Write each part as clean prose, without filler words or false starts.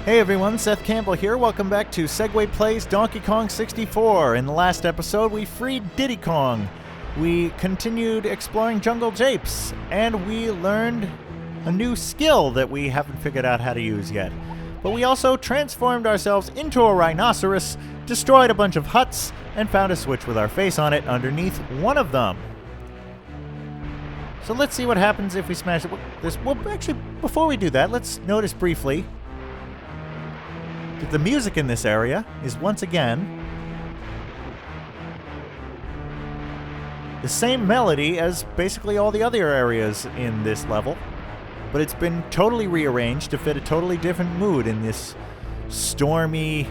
Hey everyone, Seth Campbell here. Welcome back to Segway Plays Donkey Kong 64. In the last episode, we freed Diddy Kong. We continued exploring Jungle Japes, and we learned a new skill that we haven't figured out how to use yet. But we also transformed ourselves into a rhinoceros, destroyed a bunch of huts, and found a switch with our face on it underneath one of them. So let's see what happens if we smash this. Well, actually, before we do that, let's notice briefly the music in this area is once again the same melody as basically all the other areas in this level, but it's been totally rearranged to fit a totally different mood in this stormy,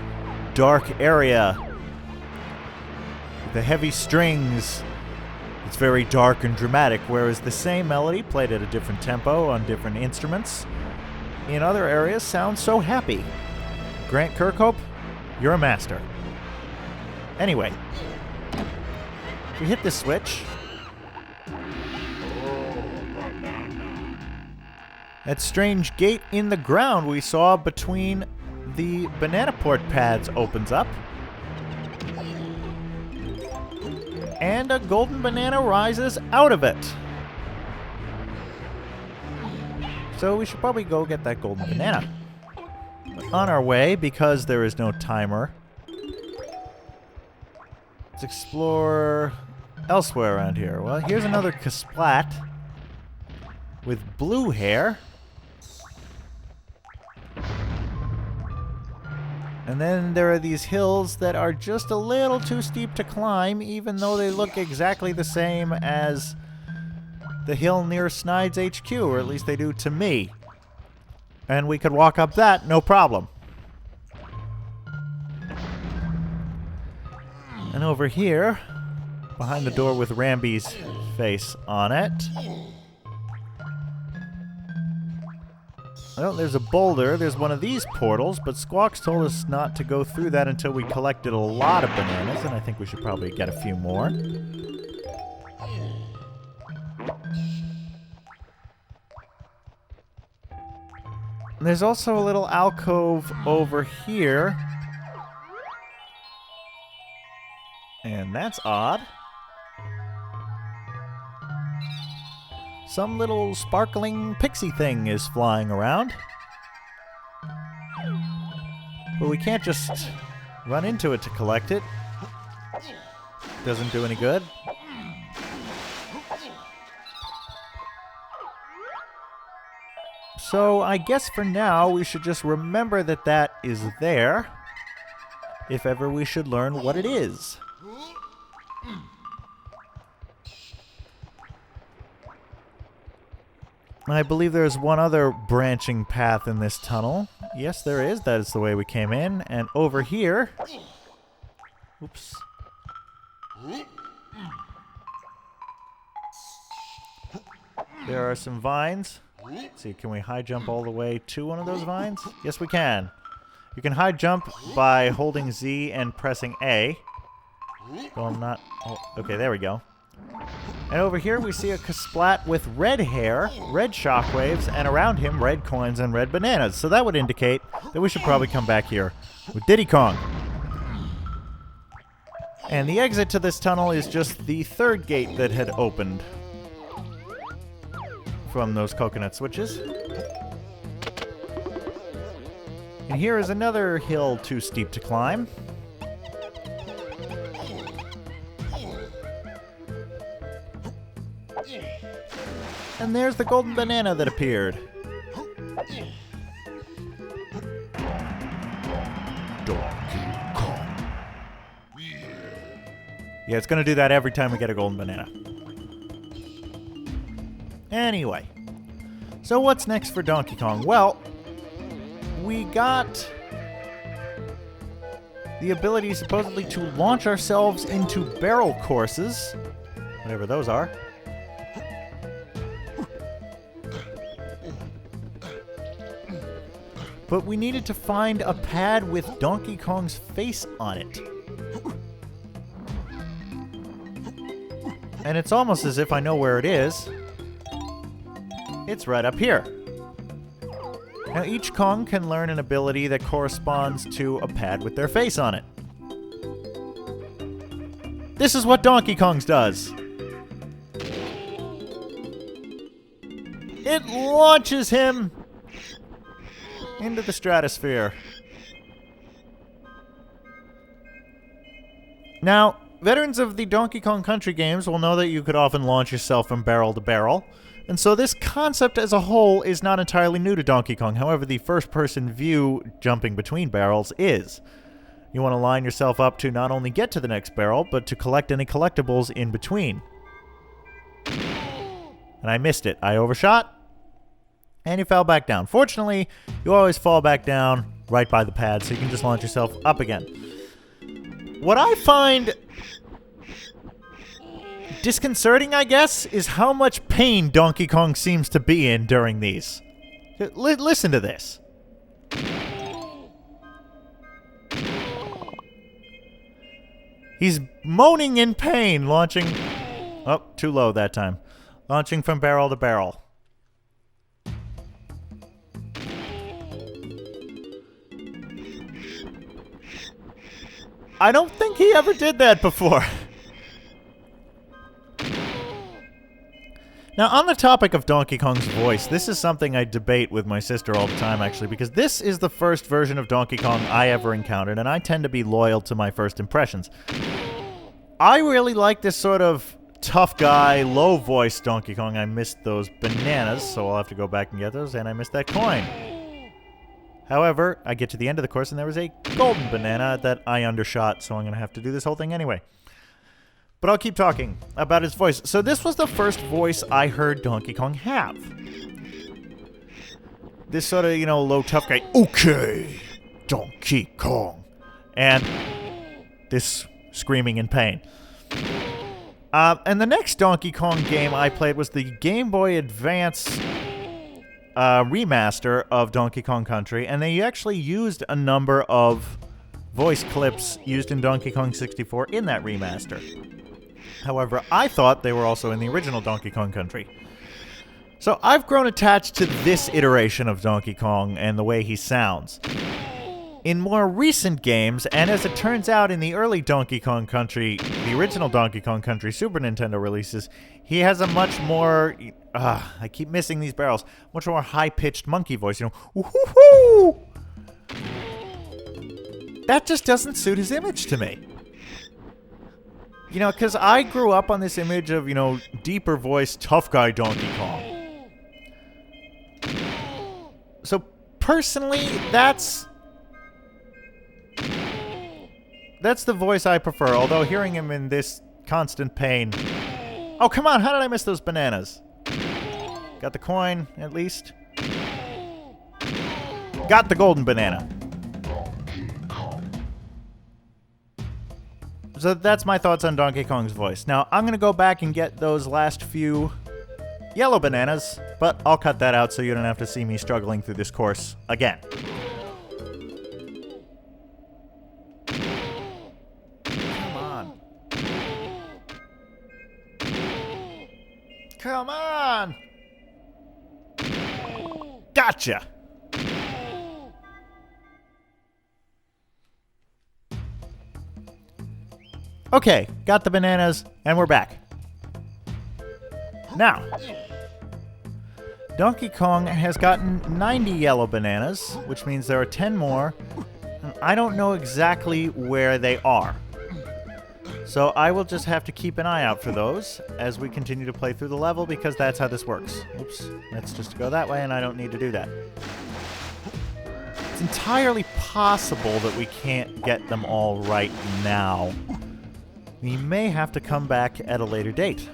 dark area. The heavy strings, it's very dark and dramatic, whereas the same melody played at a different tempo on different instruments in other areas sounds so happy. Grant Kirkhope, you're a master. Anyway, if we hit this switch, that strange gate in the ground we saw between the banana port pads opens up, and a golden banana rises out of it. So we should probably go get that golden banana. On our way, because there is no timer, let's explore elsewhere around here. Well, here's another Kasplat with blue hair. And then there are these hills that are just a little too steep to climb, even though they look exactly the same as the hill near Snide's HQ, or at least they do to me. And we could walk up that, no problem. And over here, behind the door with Ramby's face on it, well, there's a boulder. There's one of these portals, but Squawks told us not to go through that until we collected a lot of bananas, and I think we should probably get a few more. There's also a little alcove over here. And that's odd. Some little sparkling pixie thing is flying around. But we can't just run into it to collect it. Doesn't do any good. So I guess for now we should just remember that that is there, if ever we should learn what it is. I believe there's one other branching path in this tunnel. Yes, there is. That is the way we came in. And over here... Oops. There are some vines. Let's see, can we high jump all the way to one of those vines? Yes, we can. You can high jump by holding Z and pressing A. Well, I'm not... Oh, okay, there we go. And over here we see a Kasplat with red hair, red shockwaves, and around him red coins and red bananas. So that would indicate that we should probably come back here with Diddy Kong. And the exit to this tunnel is just the third gate that had opened from those coconut switches. And here is another hill too steep to climb. And there's the golden banana that appeared. Donkey Kong. Yeah, it's gonna do that every time we get a golden banana. Anyway, so what's next for Donkey Kong? Well, we got the ability supposedly to launch ourselves into barrel courses, whatever those are. But we needed to find a pad with Donkey Kong's face on it. And it's almost as if I know where it is. It's right up here. Now, each Kong can learn an ability that corresponds to a pad with their face on it. This is what Donkey Kong's does. It launches him into the stratosphere. Now, veterans of the Donkey Kong Country games will know that you could often launch yourself from barrel to barrel, and so this concept as a whole is not entirely new to Donkey Kong. However, the first-person view jumping between barrels is. You want to line yourself up to not only get to the next barrel, but to collect any collectibles in between. And I missed it. I overshot, and you fell back down. Fortunately, you always fall back down right by the pad, so you can just launch yourself up again. What I find disconcerting, I guess, is how much pain Donkey Kong seems to be in during these. Listen to this. He's moaning in pain, launching... Oh, too low that time. Launching from barrel to barrel. I don't think he ever did that before. Now, on the topic of Donkey Kong's voice, this is something I debate with my sister all the time, actually, because this is the first version of Donkey Kong I ever encountered, and I tend to be loyal to my first impressions. I really like this sort of tough guy, low-voice Donkey Kong. I missed those bananas, so I'll have to go back and get those, and I missed that coin. However, I get to the end of the course, and there was a golden banana that I undershot, so I'm going to have to do this whole thing anyway. But I'll keep talking about his voice. So this was the first voice I heard Donkey Kong have. This sort of, low, tough guy. Okay, Donkey Kong. And this screaming in pain. And the next Donkey Kong game I played was the Game Boy Advance remaster of Donkey Kong Country. And they actually used a number of voice clips used in Donkey Kong 64 in that remaster. However, I thought they were also in the original Donkey Kong Country. So I've grown attached to this iteration of Donkey Kong and the way he sounds. In more recent games, and as it turns out in the early Donkey Kong Country, the original Donkey Kong Country Super Nintendo releases, he has a much more, I keep missing these barrels, much more high-pitched monkey voice, woo-hoo-hoo! That just doesn't suit his image to me. Because I grew up on this image of, deeper voice, tough guy Donkey Kong. So, personally, that's the voice I prefer, although hearing him in this constant pain... Oh, come on, how did I miss those bananas? Got the coin, at least. Got the golden banana. So that's my thoughts on Donkey Kong's voice. Now, I'm going to go back and get those last few yellow bananas, but I'll cut that out so you don't have to see me struggling through this course again. Come on. Come on! Gotcha! Okay, got the bananas, and we're back. Now, Donkey Kong has gotten 90 yellow bananas, which means there are 10 more, and I don't know exactly where they are. So I will just have to keep an eye out for those as we continue to play through the level, because that's how this works. Oops, let's just go that way, and I don't need to do that. It's entirely possible that we can't get them all right now. We may have to come back at a later date.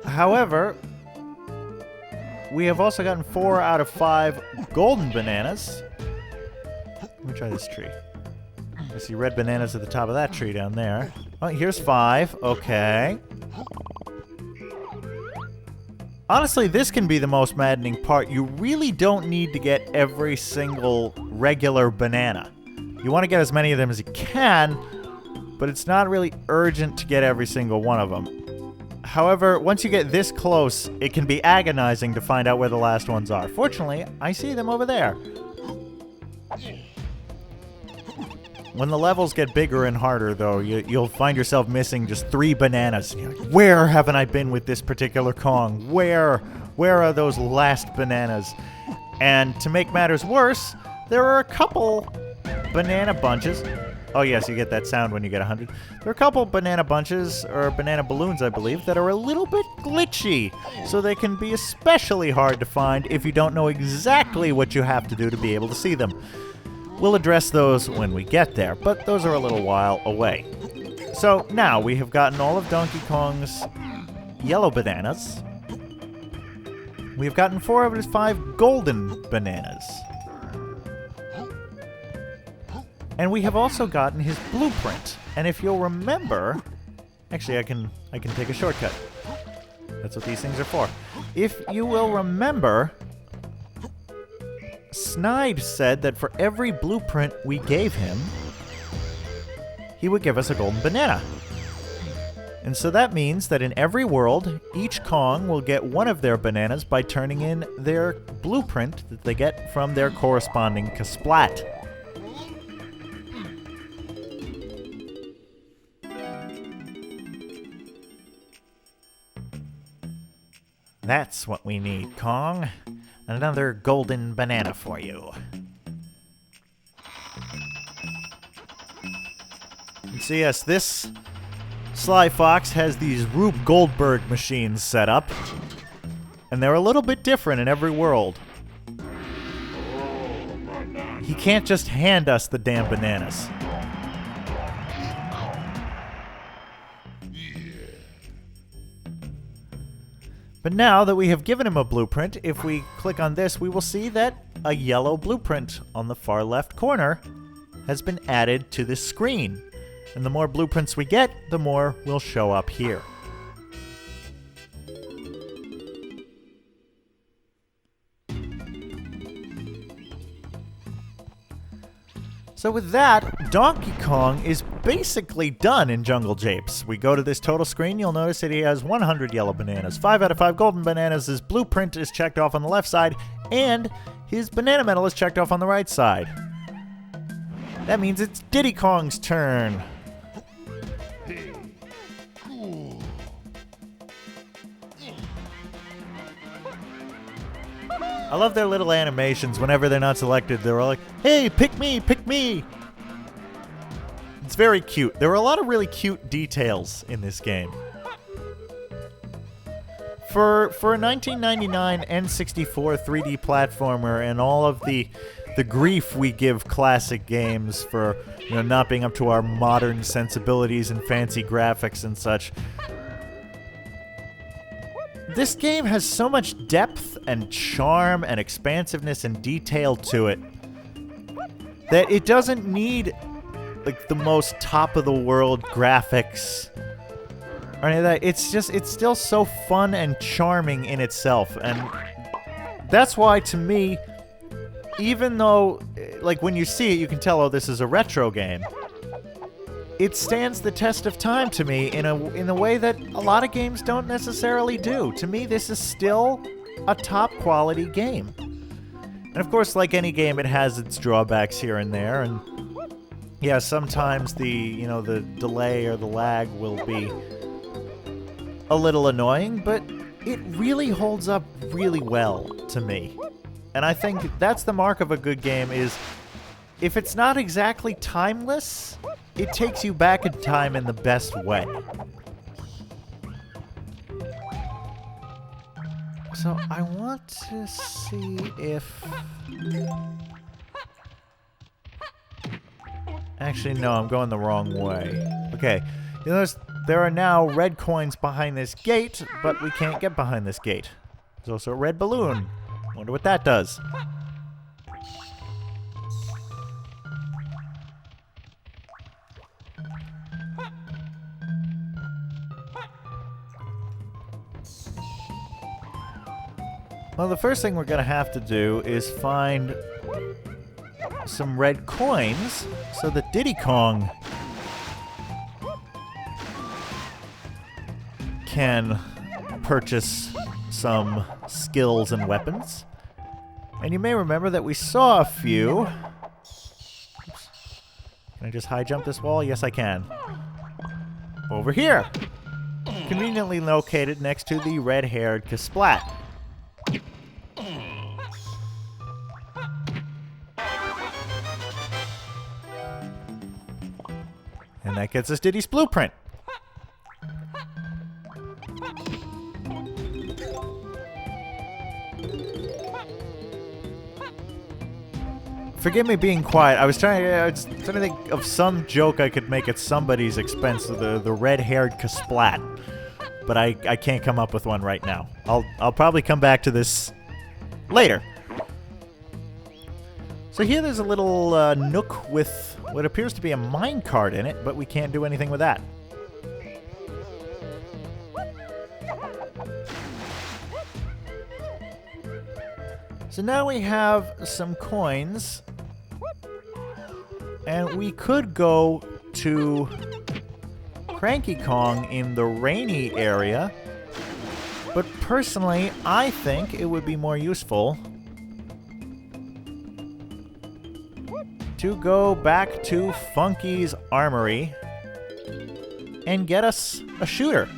However, we have also gotten 4 out of 5 golden bananas. Let me try this tree. I see red bananas at the top of that tree down there. Oh, here's 5. Okay. Honestly, this can be the most maddening part. You really don't need to get every single regular banana. You want to get as many of them as you can, but it's not really urgent to get every single one of them. However, once you get this close, it can be agonizing to find out where the last ones are. Fortunately, I see them over there. When the levels get bigger and harder, though, you'll find yourself missing just 3 bananas. You're like, where haven't I been with this particular Kong? Where are those last bananas? And to make matters worse, there are a couple banana bunches. Oh yes, you get that sound when you get 100. There are a couple banana bunches, or banana balloons, I believe, that are a little bit glitchy. So they can be especially hard to find if you don't know exactly what you have to do to be able to see them. We'll address those when we get there, but those are a little while away. So now we have gotten all of Donkey Kong's yellow bananas. We've gotten 4 of his 5 golden bananas. And we have also gotten his blueprint. And if you'll remember, actually I can take a shortcut. That's what these things are for. If you will remember, Snide said that for every blueprint we gave him, he would give us a golden banana. And so that means that in every world, each Kong will get one of their bananas by turning in their blueprint that they get from their corresponding Kasplat. That's what we need, Kong. Another golden banana for you. And so yes, this Sly Fox has these Rube Goldberg machines set up. And they're a little bit different in every world. He can't just hand us the damn bananas. But now that we have given him a blueprint, if we click on this, we will see that a yellow blueprint on the far left corner has been added to this screen. And the more blueprints we get, the more will show up here. So with that, Donkey Kong is basically done in Jungle Japes. We go to this total screen, you'll notice that he has 100 yellow bananas, 5 out of 5 golden bananas, his blueprint is checked off on the left side, and his banana medal is checked off on the right side. That means it's Diddy Kong's turn. I love their little animations. Whenever they're not selected, they're all like, hey, pick me, pick me. It's very cute. There are a lot of really cute details in this game. For a 1999 N64 3D platformer and all of the grief we give classic games for, you know, not being up to our modern sensibilities and fancy graphics and such, this game has so much depth and charm and expansiveness and detail to it that it doesn't need like the most top-of-the-world graphics or any of that. It's still so fun and charming in itself, and that's why, to me, even though, like, when you see it, you can tell, oh, this is a retro game, it stands the test of time to me in a way that a lot of games don't necessarily do. To me, this is still a top-quality game. And of course, like any game, it has its drawbacks here and there, and yeah, sometimes the delay or the lag will be a little annoying, but it really holds up really well to me. And I think that's the mark of a good game, is if it's not exactly timeless, it takes you back in time in the best way. So I want to see if... Actually, no, I'm going the wrong way. Okay, you notice there are now red coins behind this gate, but we can't get behind this gate. There's also a red balloon. Wonder what that does. Well, the first thing we're going to have to do is find some red coins so that Diddy Kong can purchase some skills and weapons. And you may remember that we saw a few. Oops. Can I just high jump this wall? Yes, I can. Over here. Conveniently located next to the red-haired Kasplat. And that gets us Diddy's blueprint. Forgive me being quiet. I was trying to think of some joke I could make at somebody's expense of the red-haired Kasplat. But I can't come up with one right now. I'll probably come back to this later. So here there's a little nook with what appears to be a minecart in it, but we can't do anything with that. So now we have some coins, and we could go to Cranky Kong in the rainy area, but personally, I think it would be more useful to go back to Funky's Armory and get us a shooter.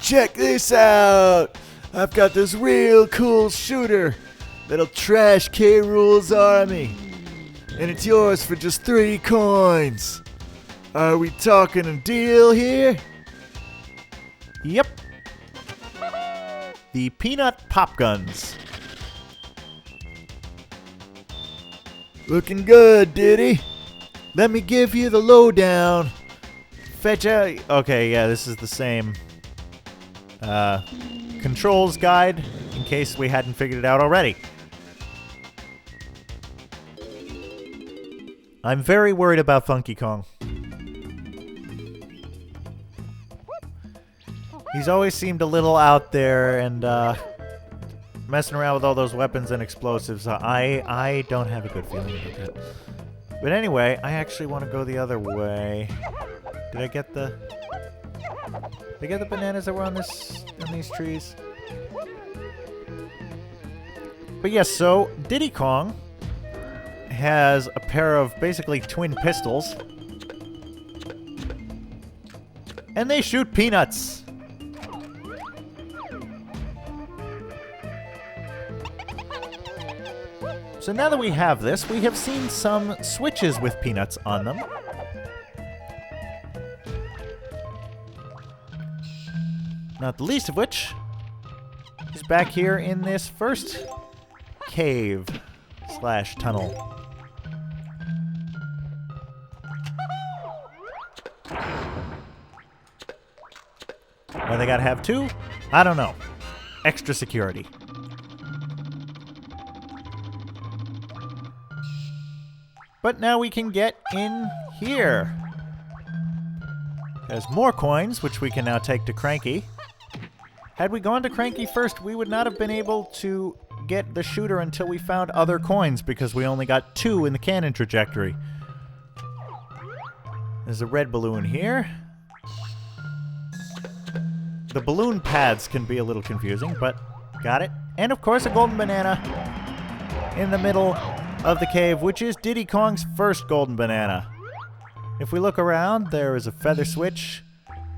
Check this out! I've got this real cool shooter that'll trash K. Rool's army. And it's yours for just 3 coins. Are we talking a deal here? Yep. The Peanut Pop Guns. Looking good, Diddy. Let me give you the lowdown. Fetch out. Okay, yeah, this is the same controls guide in case we hadn't figured it out already. I'm very worried about Funky Kong. He's always seemed a little out there and messing around with all those weapons and explosives. I don't have a good feeling about that. But anyway, I actually want to go the other way. Did I get the bananas that were on these trees? But yes, so Diddy Kong has a pair of basically twin pistols, and they shoot peanuts. So now that we have this, we have seen some switches with peanuts on them. Not the least of which is back here in this first cave / tunnel. Why they gotta have 2? I don't know. Extra security. But now we can get in here. There's more coins, which we can now take to Cranky. Had we gone to Cranky first, we would not have been able to get the shooter until we found other coins, because we only got 2 in the cannon trajectory. There's a red balloon here. The balloon paths can be a little confusing, but got it. And of course a golden banana in the middle of the cave, which is Diddy Kong's first golden banana. If we look around, there is a feather switch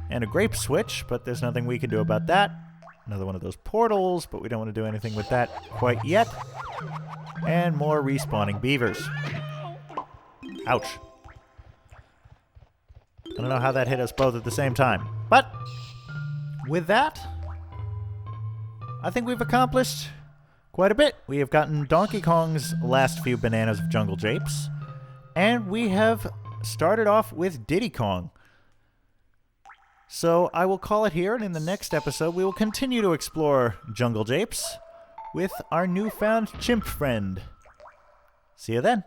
and a grape switch, but there's nothing we can do about that. Another one of those portals, but we don't want to do anything with that quite yet. And more respawning beavers. Ouch. I don't know how that hit us both at the same time. But with that, I think we've accomplished quite a bit. We have gotten Donkey Kong's last few bananas of Jungle Japes, and we have started off with Diddy Kong. So I will call it here, and in the next episode we will continue to explore Jungle Japes with our newfound chimp friend. See you then.